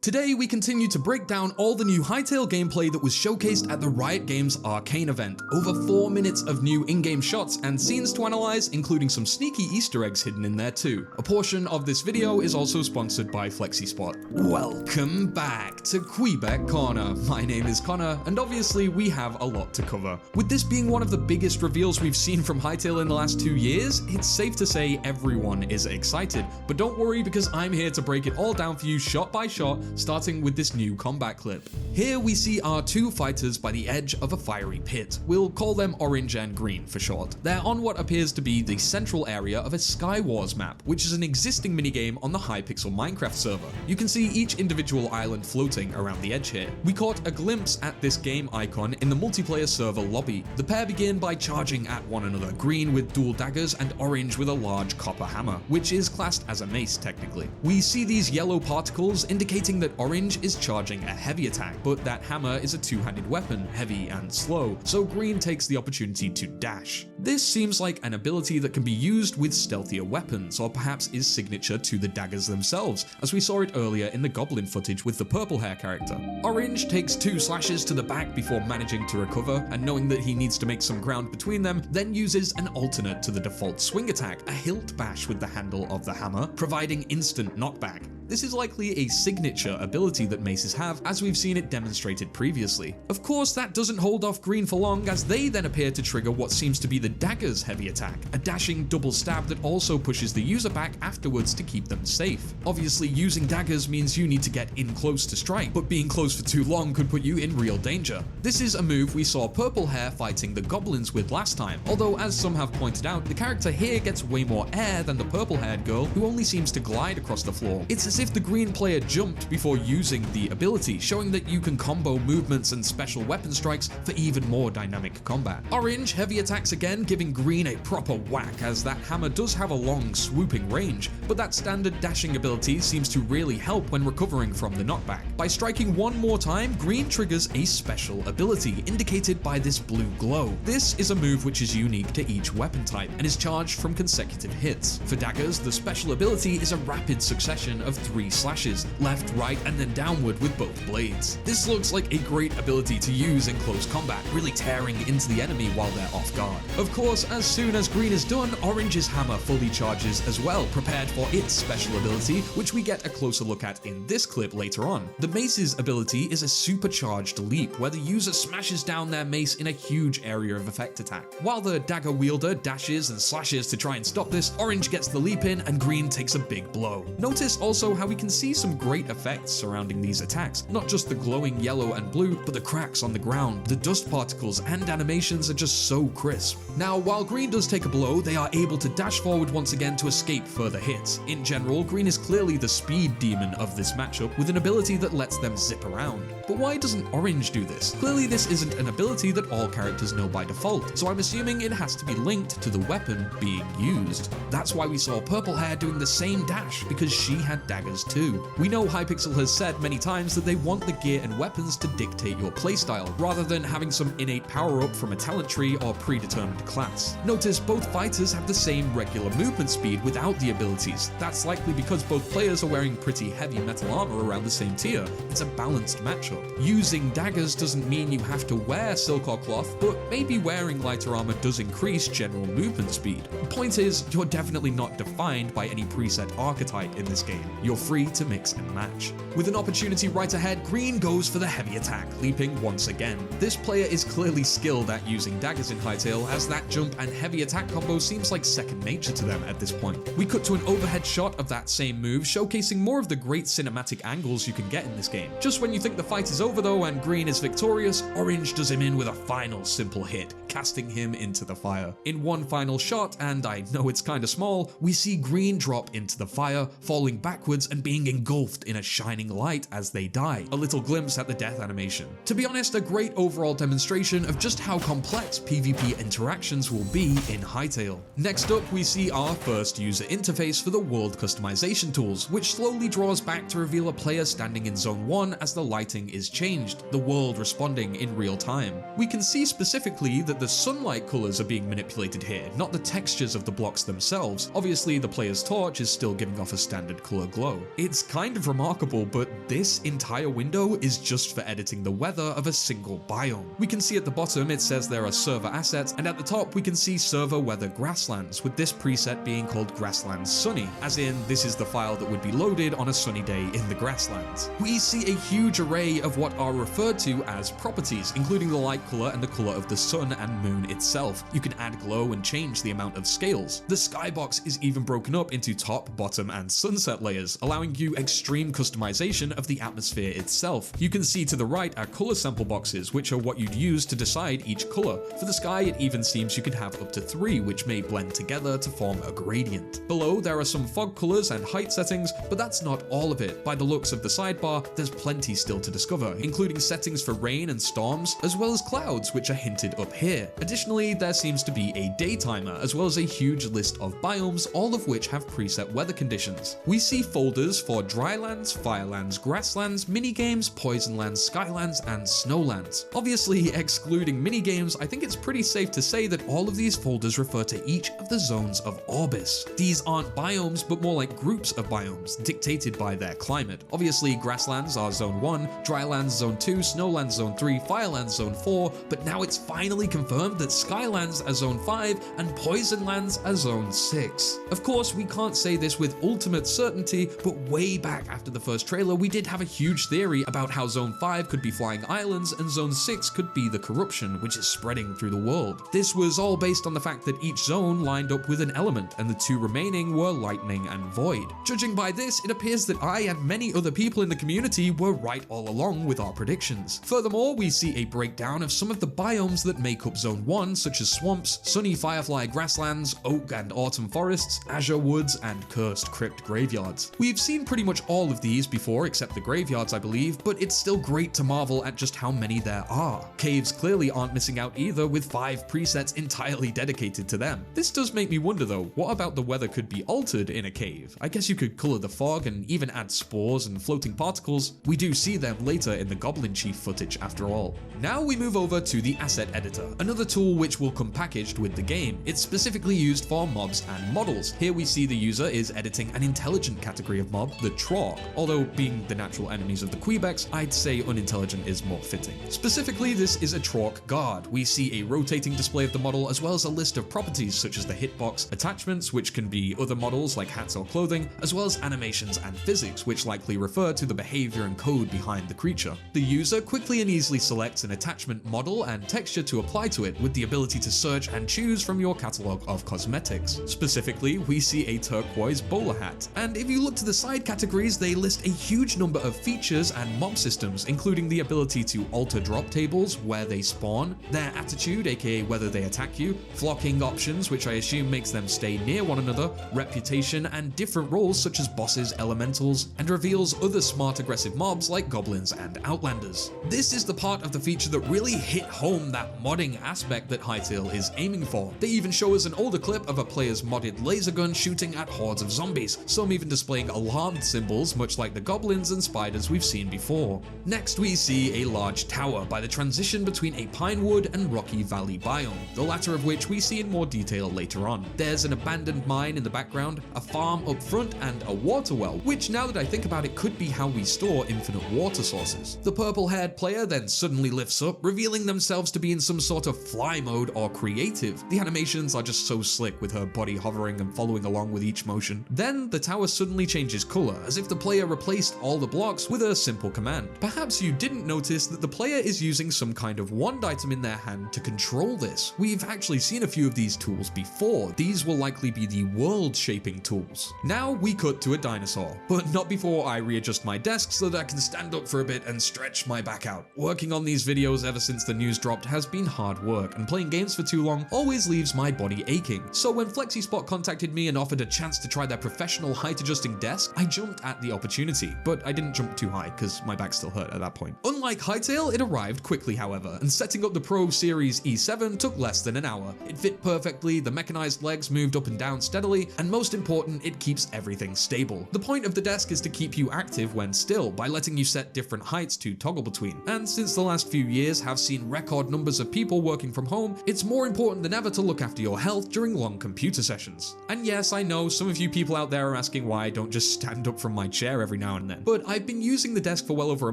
Today we continue to break down all the new Hytale gameplay that was showcased at the Riot Games Arcane event. Over 4 minutes of new in-game shots and scenes to analyze, including some sneaky Easter eggs hidden in there too. A portion of this video is also sponsored by FlexiSpot. Welcome back to Kweebec Corner. My name is Connor, and obviously we have a lot to cover. With this being one of the biggest reveals we've seen from Hytale in the last 2 years, it's safe to say everyone is excited. But don't worry, because I'm here to break it all down for you shot by shot, starting with this new combat clip. Here we see our two fighters by the edge of a fiery pit. We'll call them Orange and Green for short. They're on what appears to be the central area of a Skywars map, which is an existing minigame on the Hypixel Minecraft server. You can see each individual island floating around the edge here. We caught a glimpse at this game icon in the multiplayer server lobby. The pair begin by charging at one another, Green with dual daggers and Orange with a large copper hammer, which is classed as a mace technically. We see these yellow particles indicating that Orange is charging a heavy attack, but that hammer is a two-handed weapon, heavy and slow, so Green takes the opportunity to dash. This seems like an ability that can be used with stealthier weapons, or perhaps is signature to the daggers themselves, as we saw it earlier in the Goblin footage with the purple hair character. Orange takes 2 slashes to the back before managing to recover, and knowing that he needs to make some ground between them, then uses an alternate to the default swing attack, a hilt bash with the handle of the hammer, providing instant knockback. This is likely a signature ability that maces have, as we've seen it demonstrated previously. Of course, that doesn't hold off Green for long, as they then appear to trigger what seems to be the dagger's heavy attack, a dashing double stab that also pushes the user back afterwards to keep them safe. Obviously, using daggers means you need to get in close to strike, but being close for too long could put you in real danger. This is a move we saw Purple Hair fighting the goblins with last time, although as some have pointed out, the character here gets way more air than the purple-haired girl, who only seems to glide across the floor. It's as if the Green player jumped before using the ability, showing that you can combo movements and special weapon strikes for even more dynamic combat. Orange heavy attacks again, giving Green a proper whack, as that hammer does have a long swooping range, but that standard dashing ability seems to really help when recovering from the knockback. By striking one more time, Green triggers a special ability, indicated by this blue glow. This is a move which is unique to each weapon type, and is charged from consecutive hits. For daggers, the special ability is a rapid succession of 3 slashes, left, right, and then downward with both blades. This looks like a great ability to use in close combat, really tearing into the enemy while they're off guard. Of course, as soon as Green is done, Orange's hammer fully charges as well, prepared for its special ability, which we get a closer look at in this clip later on. The mace's ability is a supercharged leap, where the user smashes down their mace in a huge area of effect attack. While the dagger wielder dashes and slashes to try and stop this, Orange gets the leap in and Green takes a big blow. Notice also how we can see some great effects surrounding these attacks, not just the glowing yellow and blue, but the cracks on the ground, the dust particles and animations are just so crisp. Now, while Green does take a blow, they are able to dash forward once again to escape further hits. In general, Green is clearly the speed demon of this matchup, with an ability that lets them zip around. But why doesn't Orange do this? Clearly this isn't an ability that all characters know by default, so I'm assuming it has to be linked to the weapon being used. That's why we saw Purple Hair doing the same dash, because she had daggers too. We know Hypixel has said many times that they want the gear and weapons to dictate your playstyle, rather than having some innate power-up from a talent tree or predetermined class. Notice both fighters have the same regular movement speed without the abilities. That's likely because both players are wearing pretty heavy metal armor around the same tier. It's a balanced matchup. Using daggers doesn't mean you have to wear silk or cloth, but maybe wearing lighter armor does increase general movement speed. The point is, you're definitely not defined by any preset archetype in this game. You're free to mix and match. With an opportunity right ahead, Green goes for the heavy attack, leaping once again. This player is clearly skilled at using daggers in Hytale, as that jump and heavy attack combo seems like second nature to them at this point. We cut to an overhead shot of that same move, showcasing more of the great cinematic angles you can get in this game. Just when you think the fight is over though and Green is victorious, Orange does him in with a final simple hit, casting him into the fire. In one final shot, and I know it's kinda small, we see Green drop into the fire, falling backwards and being engulfed in a shining light as they die. A little glimpse at the death animation. To be honest, a great overall demonstration of just how complex PvP interactions will be in Hytale. Next up, we see our first user interface for the world customization tools, which slowly draws back to reveal a player standing in zone 1 as the lighting is changed, the world responding in real time. We can see specifically that the sunlight colors are being manipulated here, not the textures of the blocks themselves. Obviously, the player's torch is still giving off a standard color glow. below. It's kind of remarkable, but this entire window is just for editing the weather of a single biome. We can see at the bottom it says there are server assets, and at the top we can see server weather grasslands, with this preset being called grasslands sunny, as in this is the file that would be loaded on a sunny day in the grasslands. We see a huge array of what are referred to as properties, including the light color and the color of the sun and moon itself. You can add glow and change the amount of scales. The skybox is even broken up into top, bottom, and sunset layers, allowing you extreme customization of the atmosphere itself. You can see to the right are color sample boxes, which are what you'd use to decide each color. For the sky, it even seems you can have up to 3, which may blend together to form a gradient. Below, there are some fog colors and height settings, but that's not all of it. By the looks of the sidebar, there's plenty still to discover, including settings for rain and storms, as well as clouds, which are hinted up here. Additionally, there seems to be a day timer, as well as a huge list of biomes, all of which have preset weather conditions. We see folders for drylands, firelands, grasslands, minigames, poisonlands, skylands, and snowlands. Obviously, excluding minigames, I think it's pretty safe to say that all of these folders refer to each of the zones of Orbis. These aren't biomes, but more like groups of biomes, dictated by their climate. Obviously, grasslands are Zone 1, drylands Zone 2, snowlands Zone 3, firelands Zone 4, but now it's finally confirmed that skylands are Zone 5 and poisonlands are Zone 6. Of course, we can't say this with ultimate certainty, but way back after the first trailer, we did have a huge theory about how Zone 5 could be flying islands and Zone 6 could be the corruption, which is spreading through the world. This was all based on the fact that each zone lined up with an element, and the 2 remaining were lightning and void. Judging by this, it appears that I and many other people in the community were right all along with our predictions. Furthermore, we see a breakdown of some of the biomes that make up Zone 1, such as swamps, sunny firefly grasslands, oak and autumn forests, azure woods, and cursed crypt graveyards. We've seen pretty much all of these before, except the graveyards, I believe, but it's still great to marvel at just how many there are. Caves clearly aren't missing out either, with 5 presets entirely dedicated to them. This does make me wonder though, what about the weather could be altered in a cave? I guess you could color the fog and even add spores and floating particles. We do see them later in the Goblin Chief footage after all. Now we move over to the asset editor, another tool which will come packaged with the game. It's specifically used for mobs and models. Here we see the user is editing an intelligent category of mob, the Trog. Although being the natural enemies of the Kweebecs, I'd say unintelligent is more fitting. Specifically, this is a Trog guard. We see a rotating display of the model, as well as a list of properties such as the hitbox, attachments, which can be other models like hats or clothing, as well as animations and physics, which likely refer to the behavior and code behind the creature. The user quickly and easily selects an attachment model and texture to apply to it, with the ability to search and choose from your catalog of cosmetics. Specifically, we see a turquoise bowler hat, and if you look to the side categories, they list a huge number of features and mob systems, including the ability to alter drop tables, where they spawn, their attitude, aka whether they attack you, flocking options, which I assume makes them stay near one another, reputation, and different roles such as bosses, elementals, and reveals other smart aggressive mobs like goblins and outlanders. This is the part of the feature that really hit home that modding aspect that Hytale is aiming for. They even show us an older clip of a player's modded laser gun shooting at hordes of zombies, some even displaying alarmed symbols much like the goblins and spiders we've seen before. Next we see a large tower by the transition between a pinewood and rocky valley biome, the latter of which we see in more detail later on. There's an abandoned mine in the background, a farm up front, and a water well, which now that I think about it could be how we store infinite water sources. The purple-haired player then suddenly lifts up, revealing themselves to be in some sort of fly mode or creative. The animations are just so slick, with her body hovering and following along with each motion. Then the tower suddenly changes color, as if the player replaced all the blocks with a simple command. Perhaps you didn't notice that the player is using some kind of wand item in their hand to control this. We've actually seen a few of these tools before. These will likely be the world-shaping tools. Now we cut to a dinosaur, but not before I readjust my desk so that I can stand up for a bit and stretch my back out. Working on these videos ever since the news dropped has been hard work, and playing games for too long always leaves my body aching. So when FlexiSpot contacted me and offered a chance to try their professional height-adjusting desk, I jumped at the opportunity, but I didn't jump too high because my back still hurt at that point. Unlike Hytale, it arrived quickly however, and setting up the Pro Series E7 took less than an hour. It fit perfectly, the mechanized legs moved up and down steadily, and most important, it keeps everything stable. The point of the desk is to keep you active when still, by letting you set different heights to toggle between. And since the last few years have seen record numbers of people working from home, it's more important than ever to look after your health during long computer sessions. And yes, I know some of you people out there are asking why I don't just just stand up from my chair every now and then. But I've been using the desk for well over a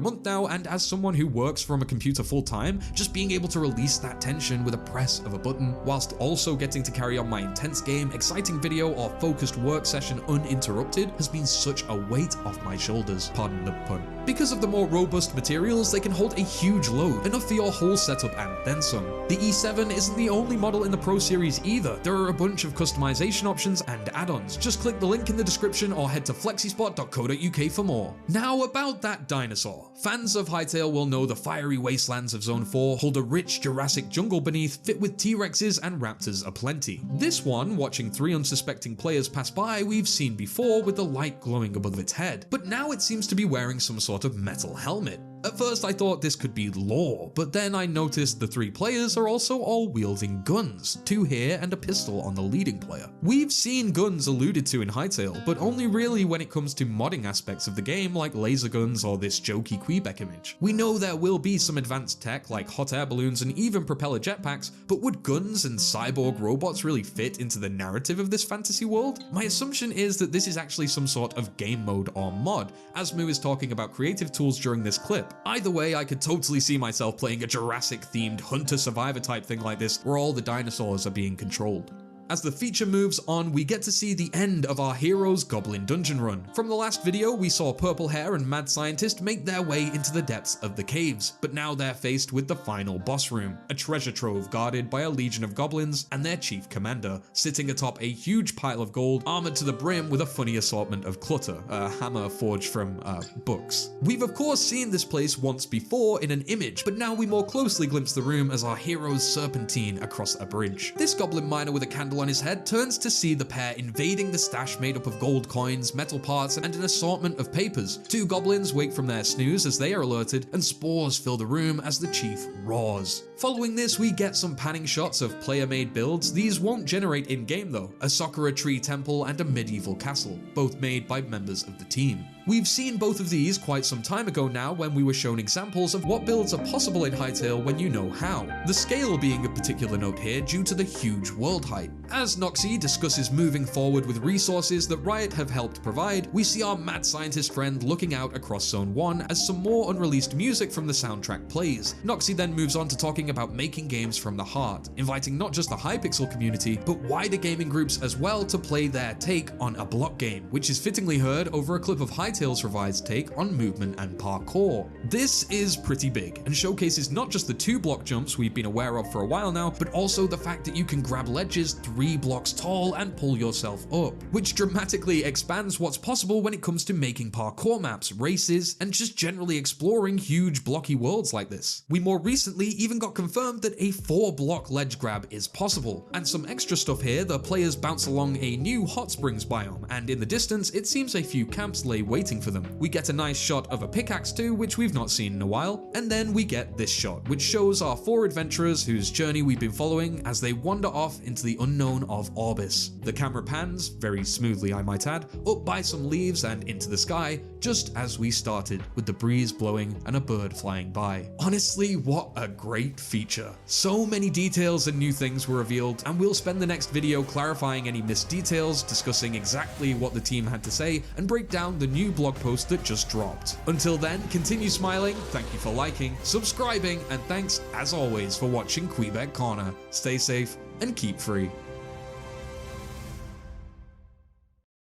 month now, and as someone who works from a computer full time, just being able to release that tension with a press of a button, whilst also getting to carry on my intense game, exciting video, or focused work session uninterrupted has been such a weight off my shoulders, pardon the pun. Because of the more robust materials, they can hold a huge load, enough for your whole setup and then some. The E7 isn't the only model in the Pro Series either. There are a bunch of customization options and add-ons. Just click the link in the description or head to flexispot.co.uk for more. Now about that dinosaur. Fans of Hytale will know the fiery wastelands of Zone 4 hold a rich Jurassic jungle beneath, fit with T-Rexes and raptors aplenty. This one, watching 3 unsuspecting players pass by, we've seen before with the light glowing above its head, but now it seems to be wearing some sort of metal helmet. At first I thought this could be lore, but then I noticed the 3 players are also all wielding guns, 2 here and a pistol on the leading player. We've seen guns alluded to in Hytale, but only really when it comes to modding aspects of the game like laser guns or this jokey Kweebec image. We know there will be some advanced tech like hot air balloons and even propeller jetpacks, but would guns and cyborg robots really fit into the narrative of this fantasy world? My assumption is that this is actually some sort of game mode or mod, as Moo is talking about creative tools during this clip. Either way, I could totally see myself playing a Jurassic-themed hunter-survivor type thing like this, where all the dinosaurs are being controlled. As the feature moves on, we get to see the end of our hero's Goblin dungeon run. From the last video, we saw Purple Hair and Mad Scientist make their way into the depths of the caves, but now they're faced with the final boss room, a treasure trove guarded by a legion of goblins and their chief commander, sitting atop a huge pile of gold, armored to the brim with a funny assortment of clutter, a hammer forged from, books. We've of course seen this place once before in an image, but now we more closely glimpse the room as our heroes serpentine across a bridge. This goblin miner with a candle on his head turns to see the pair invading the stash made up of gold coins, metal parts, and an assortment of papers. 2 goblins wake from their snooze as they are alerted, and spores fill the room as the chief roars. Following this, we get some panning shots of player-made builds. These won't generate in-game though, a Sakura tree temple and a medieval castle, both made by members of the team. We've seen both of these quite some time ago now when we were shown examples of what builds are possible in Hytale when you know how. The scale being a particular note here due to the huge world height. As Noxie discusses moving forward with resources that Riot have helped provide, we see our mad scientist friend looking out across Zone 1 as some more unreleased music from the soundtrack plays. Noxie then moves on to talking about making games from the heart, inviting not just the Hypixel community, but wider gaming groups as well to play their take on a block game, which is fittingly heard over a clip of Hytale's revised take on movement and parkour. This is pretty big, and showcases not just the 2 block jumps we've been aware of for a while now, but also the fact that you can grab ledges 3 blocks tall and pull yourself up, which dramatically expands what's possible when it comes to making parkour maps, races, and just generally exploring huge blocky worlds like this. We more recently even got confirmed that a 4 block ledge grab is possible, and some extra stuff here, the players bounce along a new hot springs biome, and in the distance it seems a few camps lay waiting for them. We get a nice shot of a pickaxe too, which we've not seen in a while, and then we get this shot, which shows our 4 adventurers whose journey we've been following as they wander off into the unknown of Orbis. The camera pans, very smoothly I might add, up by some leaves and into the sky, just as we started, with the breeze blowing and a bird flying by. Honestly, what a great feature. So many details and new things were revealed, and we'll spend the next video clarifying any missed details, discussing exactly what the team had to say, and break down the new blog post that just dropped. Until then, continue smiling, thank you for liking, subscribing, and thanks as always for watching Kweebec Corner. Stay safe and keep free.